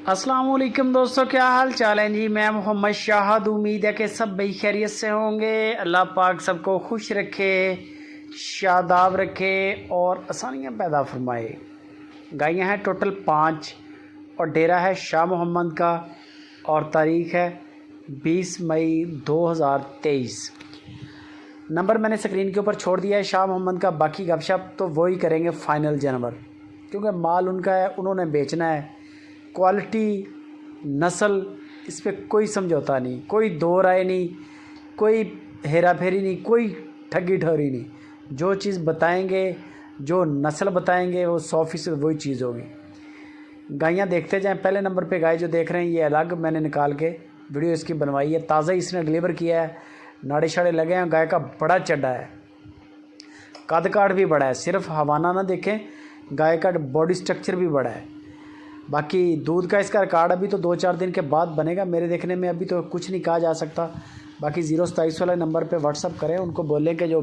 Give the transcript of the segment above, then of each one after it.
अस्सलाम वालेकुम दोस्तों, क्या हाल चाल है जी। मैं मोहम्मद शाहद। उम्मीद है कि सब भाई खैरियत से होंगे। अल्लाह पाक सबको खुश रखे, शादाब रखे और आसानियाँ पैदा फरमाए। गायें हैं टोटल 5 और डेरा है शाह मोहम्मद का और तारीख़ है 20 मई 2023। नंबर मैंने स्क्रीन के ऊपर छोड़ दिया है शाह मोहम्मद का। बाकी गपशप तो वही करेंगे फ़ाइनल जानवर, क्योंकि माल उनका है, उन्होंने बेचना है। क्वालिटी, नस्ल, इस पर कोई समझौता नहीं, कोई दो राय नहीं, कोई हेरा फेरी नहीं, कोई ठगी ठहरी नहीं। जो चीज़ बताएंगे, जो नस्ल बताएंगे, वो 100% वही चीज़ होगी। गायें देखते जाएं। पहले नंबर पे गाय जो देख रहे हैं ये अलग मैंने निकाल के वीडियो इसकी बनवाई है। ताज़ा इसने डिलीवर किया है, नाड़े शाड़े लगे हैं। गाय का बड़ा चड्डा है, कद काठ भी बड़ा है। सिर्फ हवाना ना देखें, गाय का बॉडी स्ट्रक्चर भी बड़ा है। बाकी दूध का इसका रिकॉर्ड अभी तो 2-4 दिन के बाद बनेगा। मेरे देखने में अभी तो कुछ नहीं कहा जा सकता। बाकी 027 वाले नंबर पे व्हाट्सअप करें, उनको बोलें कि जो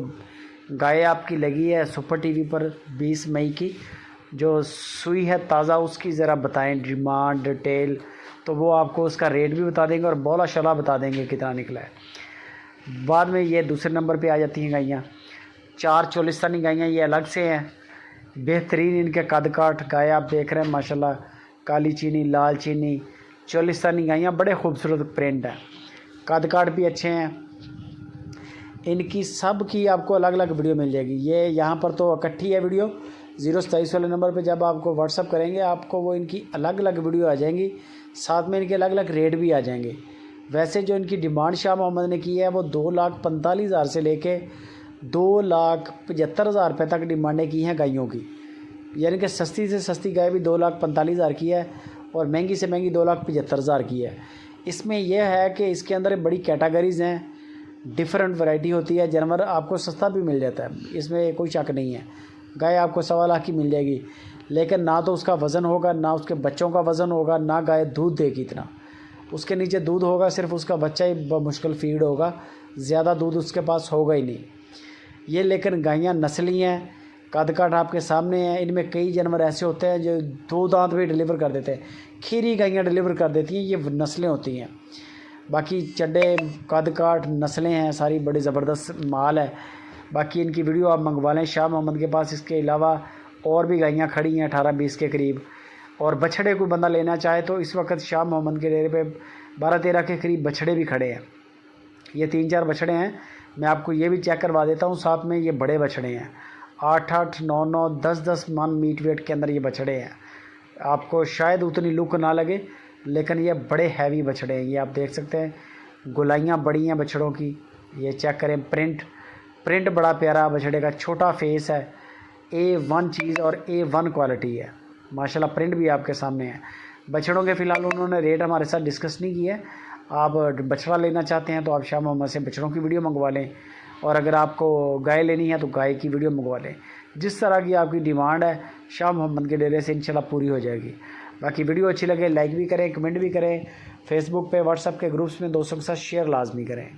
गाय आपकी लगी है सुपर टीवी पर 20 मई की, जो सुई है ताज़ा, उसकी ज़रा बताएं डिमांड डिटेल, तो वो आपको उसका रेट भी बता देंगे और बौला शला बता देंगे कितना निकला है। बाद में ये दूसरे नंबर पर आ जाती हैं गायें। 4 चोलिस्तानी गायें ये अलग से हैं। बेहतरीन इनके कद काठ गाय आप देख रहे हैं माशाल्लाह। काली चीनी, लाल चीनी, चोलिस्तानी गायें, बड़े खूबसूरत प्रिंट हैं, कद काठ भी अच्छे हैं। इनकी सब की आपको अलग अलग वीडियो मिल जाएगी। ये यहाँ पर तो इकट्ठी है वीडियो। 027 वाले नंबर पे जब आपको व्हाट्सअप करेंगे आपको वो इनकी अलग अलग वीडियो आ जाएंगी, साथ में इनके अलग अलग रेट भी आ जाएंगे। वैसे जो इनकी डिमांड शाह मोहम्मद ने की है वो 2,45,000 से लेके 2,75,000 रुपये तक डिमांडें की हैं गायों की। यानी कि सस्ती से सस्ती गाय भी 2,45,000 की है और महंगी से महंगी 2,75,000 की है। इसमें यह है कि इसके अंदर बड़ी कैटेगरीज़ हैं, डिफरेंट वैरायटी होती है। जानवर आपको सस्ता भी मिल जाता है, इसमें कोई शक नहीं है। गाय आपको 1.25 लाख की मिल जाएगी, लेकिन ना तो उसका वज़न होगा, ना उसके बच्चों का वज़न होगा, ना गाय दूध देगी इतना। उसके नीचे दूध होगा, सिर्फ उसका बच्चा ही मुश्किल फीड होगा, ज़्यादा दूध उसके पास होगा ही नहीं। ये लेकिन गायें नस्ली हैं, कद काठ आपके सामने है। इनमें कई जानवर ऐसे होते हैं जो 2 दांत भी डिलीवर कर देते हैं, खीरी गायें डिलीवर कर देती हैं। ये नस्लें होती हैं। बाकी चड्डे, कद काठ, नस्लें हैं सारी, बड़ी ज़बरदस्त माल है। बाकी इनकी वीडियो आप मंगवा लें शाह मोहम्मद के पास। इसके अलावा और भी गायें खड़ी हैं 18-20 के करीब। और बछड़े कोई बंदा लेना चाहे तो इस वक्त शाह मोहम्मद के डेरे पे 12-13 के करीब बछड़े भी खड़े हैं। ये 3-4 बछड़े हैं, मैं आपको ये भी चेक करवा देता हूँ साथ में। ये बड़े बछड़े हैं, 8-8, 9-9, 10-10 मन मीट वेट के अंदर ये बछड़े हैं। आपको शायद उतनी लुक ना लगे, लेकिन ये बड़े हैवी बछड़े हैं। ये आप देख सकते हैं, गोलाइयाँ बड़ी हैं बछड़ों की। ये चेक करें, प्रिंट बड़ा प्यारा बछड़े का, छोटा फेस है, A1 चीज़ और A1 क्वालिटी है माशाल्लाह। प्रिंट भी आपके सामने है। बछड़ों के फ़िलहाल उन्होंने रेट हमारे साथ डिस्कस नहीं किया है। आप बछड़ा लेना चाहते हैं तो आप शाह मोहम्मद से बछड़ों की वीडियो मंगवा लें, और अगर आपको गाय लेनी है तो गाय की वीडियो मंगवा लें। जिस तरह की आपकी डिमांड है शाह मोहम्मद के डेरे से इंशाल्लाह पूरी हो जाएगी। बाकी वीडियो अच्छी लगे लाइक भी करें, कमेंट भी करें, फेसबुक पे व्हाट्सएप के ग्रुप्स में दोस्तों के साथ शेयर लाजमी करें।